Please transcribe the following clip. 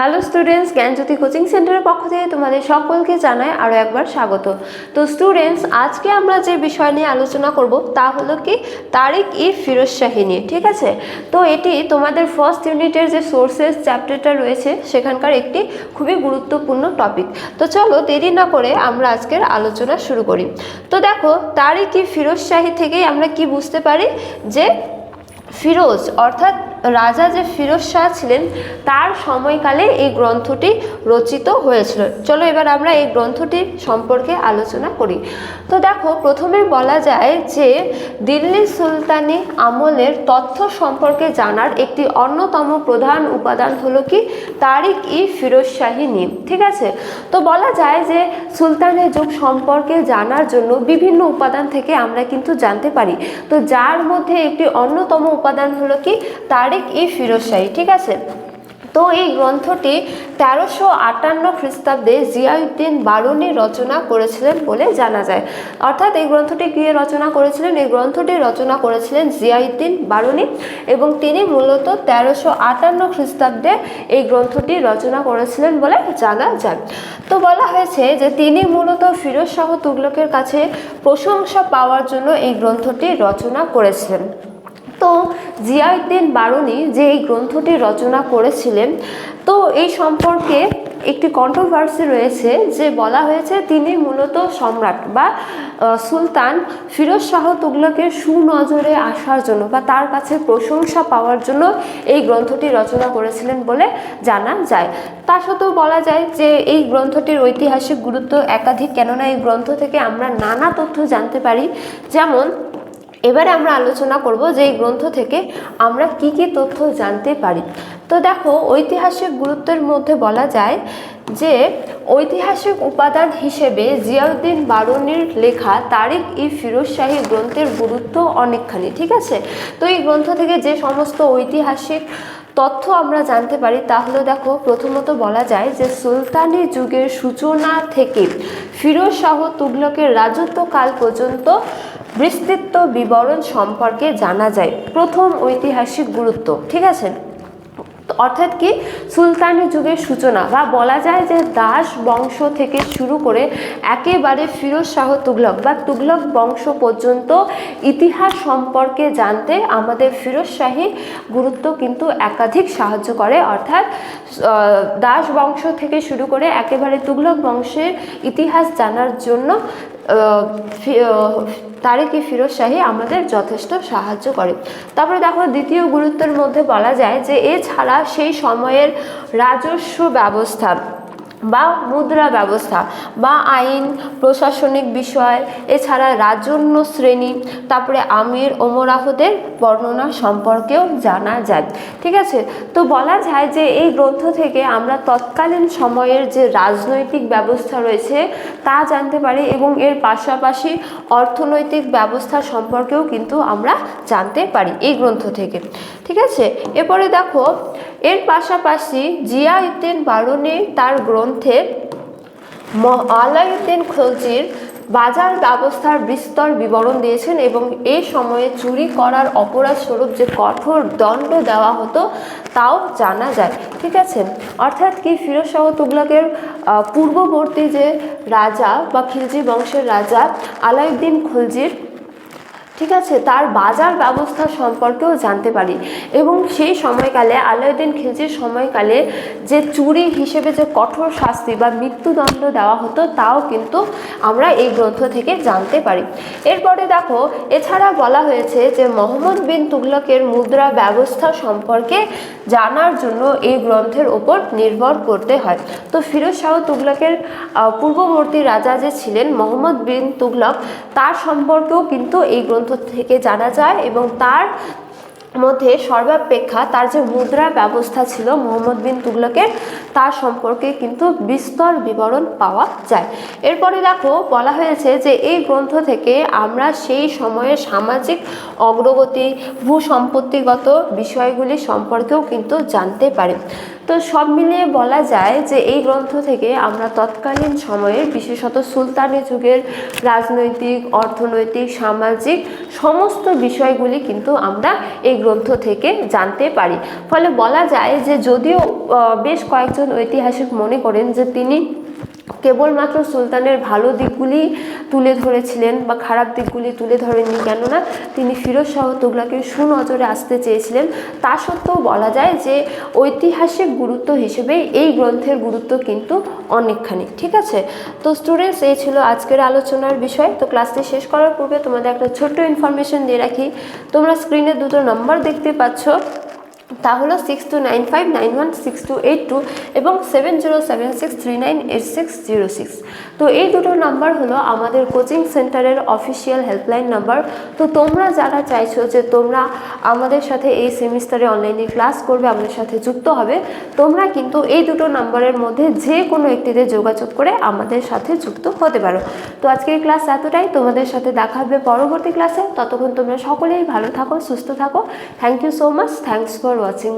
Hello students, জ্ঞানজ্যোতি coaching সেন্টারের পক্ষ থেকে তোমাদের সকলকে জানাই আরও একবার স্বাগত। তো স্টুডেন্টস, আজকে আমরা যে বিষয় নিয়ে আলোচনা করব তা হলো কি তারিক-ই-ফিরোজ শাহী নিয়ে। ঠিক আছে, তো এটি তোমাদের ফার্স্ট ইউনিটের যে সোর্সেস চ্যাপ্টারটা রয়েছে সেখানকার একটি খুবই গুরুত্বপূর্ণ টপিক। তো চলো দেরি না করে আমরা আজকের আলোচনা শুরু করি। তো দেখো, তারিক-ই-ফিরোজ শাহী থেকেই আমরা কি বুঝতে পারি যে ফিরোজ অর্থাৎ রাজা যে ফিরোজ শাহ ছিলেন তার সময়কালে এই গ্রন্থটি রচিত হয়েছিল। চলো এবার আমরা এই গ্রন্থটির সম্পর্কে আলোচনা করি। তো দেখো, প্রথমে বলা যায় যে দিল্লি সুলতানি আমলের তথ্য সম্পর্কে জানার একটি অন্যতম প্রধান উপাদান হলো কি তারিক-ই-ফিরোজ শাহী নিয়ম। ঠিক আছে, তো বলা যায় যে সুলতানের যুগ সম্পর্কে জানার জন্য বিভিন্ন উপাদান থেকে আমরা কিন্তু জানতে পারি। তো যার মধ্যে একটি অন্যতম উপাদান হলো কি তারিক-ই-ফিরোজ শাহী। ঠিক আছে, তো এই গ্রন্থটি 1358 খ্রিস্টাব্দে জিয়াউদ্দিন বারুনি রচনা করেছিলেন বলে জানা যায়। অর্থাৎ এই গ্রন্থটি কে রচনা করেছিলেন? এই গ্রন্থটি রচনা করেছিলেন জিয়াউদ্দিন বারুনি এবং তিনি মূলত 1358 খ্রিস্টাব্দে এই গ্রন্থটি রচনা করেছিলেন বলে জানা যায়। তো বলা হয়েছে যে তিনি মূলত ফিরোজ শাহ তুগলকের কাছে প্রশংসা পাওয়ার জন্য এই গ্রন্থটি রচনা করেছিলেন। তো জিয়াউদ্দিন বারুনি যে এই গ্রন্থটি রচনা করেছিলেন, তো এই সম্পর্কে একটি কন্ট্রোভার্সি রয়েছে যে বলা হয়েছে তিনি মূলত সম্রাট বা সুলতান ফিরোজ শাহ তুগলকের সুনজরে আসার জন্য বা তার কাছে প্রশংসা পাওয়ার জন্য এই গ্রন্থটি রচনা করেছিলেন বলে জানা যায়। তা সত্ত্বেও বলা যায় যে এই গ্রন্থটির ঐতিহাসিক গুরুত্ব একাধিক, কেননা এই গ্রন্থ থেকে আমরা নানা তথ্য জানতে পারি। যেমন এবারে আমরা আলোচনা করব যে এই গ্রন্থ থেকে আমরা কি কি তথ্য জানতে পারি। তো দেখো, ঐতিহাসিক গুরুত্বের মধ্যে বলা যায় যে ঐতিহাসিক উপাদান হিসেবে জিয়াউদ্দিন বারুনির লেখা তারিক-ই-ফিরোজ শাহী গ্রন্থের গুরুত্ব অনেকখানি। ঠিক আছে, তো এই গ্রন্থ থেকে যে সমস্ত ঐতিহাসিক তথ্য আমরা জানতে পারি তা হলো, দেখো, প্রথমত বলা যায় যে সুলতানি যুগের সূচনা থেকে ফিরোজ শাহ তুগলকের রাজত্বকাল পর্যন্ত বিস্তৃত বিবরণ সম্পর্কে জানা যায়। প্রথম ঐতিহাসিক গুরুত্ব। ঠিক আছে, অর্থাৎ কি সুলতানি যুগের সূচনা বা বলা যায় যে দাস বংশ থেকে শুরু করে একেবারে ফিরোজ শাহ তুগলক বা তুগলক বংশ পর্যন্ত ইতিহাস সম্পর্কে জানতে আমাদের ফিরোজ শাহী গুরুত্ব কিন্তু একাধিক সাহায্য করে। অর্থাৎ দাস বংশ থেকে শুরু করে একেবারে তুগলক বংশের ইতিহাস জানার জন্য তারিক-ই-ফিরোজ শাহী আমাদের যথেষ্ট সাহায্য করে। তারপরে দেখো, দ্বিতীয় গুরুত্বের মধ্যে বলা যায় যে এছাড়া সেই সময়ের রাজস্ব ব্যবস্থা বা মুদ্রা ব্যবস্থা বা আইন, প্রশাসনিক বিষয়, এছাড়া রাজন্য শ্রেণী, তারপরে আমির ওমরাহদের বর্ণনা সম্পর্কেও জানা যায়। ঠিক আছে, তো বলা যায় যে এই গ্রন্থ থেকে আমরা তৎকালীন সময়ের যে রাজনৈতিক ব্যবস্থা রয়েছে তা জানতে পারি এবং এর পাশাপাশি অর্থনৈতিক ব্যবস্থা সম্পর্কেও কিন্তু আমরা জানতে পারি এই গ্রন্থ থেকে। ঠিক আছে, এরপরে দেখো, এর পাশাপাশি জিয়াউদ্দিন বারুনি তার গ্রন্থে আলাউদ্দিন খলজির বাজার ব্যবস্থার বিস্তর বিবরণ দিয়েছেন এবং এই সময়ে চুরি করার অপরাধ স্বরূপ যে কঠোর দণ্ড দেওয়া হতো তাও জানা যায়। ঠিক আছে, অর্থাৎ কি ফিরোজ শাহ তুগলকের পূর্ববর্তী যে রাজা বা খিলজি বংশের রাজা আলাউদ্দিন খলজির, ঠিক আছে, তার বাজার ব্যবস্থা সম্পর্কেও জানতে পারি এবং সেই সময়কালে আলাউদ্দিন খিলজির সময়কালে যে চুরি হিসেবে যে কঠোর শাস্তি বা মৃত্যুদণ্ড দেওয়া হতো তাও কিন্তু আমরা এই গ্রন্থ থেকে জানতে পারি। এরপরে দেখো, এছাড়া বলা হয়েছে যে মোহাম্মদ বিন তুগলকের মুদ্রা ব্যবস্থা সম্পর্কে জানার জন্য এই গ্রন্থের ওপর নির্ভর করতে হয়। তো ফিরোজ শাহ তুগলকের পূর্ববর্তী রাজা যে ছিলেন মোহাম্মদ বিন তুগলক, তার সম্পর্কেও কিন্তু এই গ্রন্থ থেকে জানা যায় এবং তার মধ্যে সর্বাপেক্ষা তার যে মুদ্রা ব্যবস্থা ছিল মোহাম্মদ বিন তুগলকের তার সম্পর্কে কিন্তু বিস্তর বিবরণ পাওয়া যায়। এরপরে দেখো, বলা হয়েছে যে এই গ্রন্থ থেকে আমরা সেই সময়ের সামাজিক অগ্রগতি, ভূসম্পত্তিগত বিষয়গুলি সম্পর্কেও কিন্তু জানতে পারি। তো সব মিলিয়ে বলা যায় যে এই গ্রন্থ থেকে আমরা তৎকালীন সময়ের বিশেষত সুলতানি যুগের রাজনৈতিক, অর্থনৈতিক, সামাজিক সমস্ত বিষয়গুলি কিন্তু আমরা এই গ্রন্থ থেকে জানতে পারি। ফলে বলা যায় যে যদিও বেশ কয়েকজন ঐতিহাসিক মনে করেন যে তিনি কেবলমাত্র সুলতানের ভালো দিকগুলি তুলে ধরেছিলেন বা খারাপ দিকগুলি তুলে ধরেননি, কেননা তিনি ফিরোজ শাহ তুগলকের সুনজরে আসতে চেয়েছিলেন। তা সত্ত্বেও বলা যায় যে ঐতিহাসিক গুরুত্ব হিসেবে এই গ্রন্থের গুরুত্ব কিন্তু অনেকখানি। ঠিক আছে, তো স্টুডেন্টস এই ছিল আজকের আলোচনার বিষয়। তো ক্লাসটি শেষ করার পূর্বে তোমাদের একটা ছোট্ট ইনফরমেশন দিয়ে রাখি। তোমরা স্ক্রিনে দুটো নাম্বার দেখতে পাচ্ছ, তা হলো 6295916282 এবং 7076398606। তো এই দুটো নাম্বার হলো আমাদের কোচিং সেন্টারের অফিসিয়াল হেল্পলাইন নাম্বার। তো তোমরা যারা চাইছো যে তোমরা আমাদের সাথে এই সেমিস্টারে অনলাইনে ক্লাস করবে, আমাদের সাথে যুক্ত হবে, তোমরা কিন্তু এই দুটো নাম্বারের মধ্যে যে কোনো একটিতে যোগাযোগ করে আমাদের সাথে যুক্ত হতে পারো। তো আজকের ক্লাস এতটাই, তোমাদের সাথে দেখা হবে পরবর্তী ক্লাসে। ততক্ষণ তোমরা সকলেই ভালো থাকো, সুস্থ থাকো। Thank you so much, thanks for watching.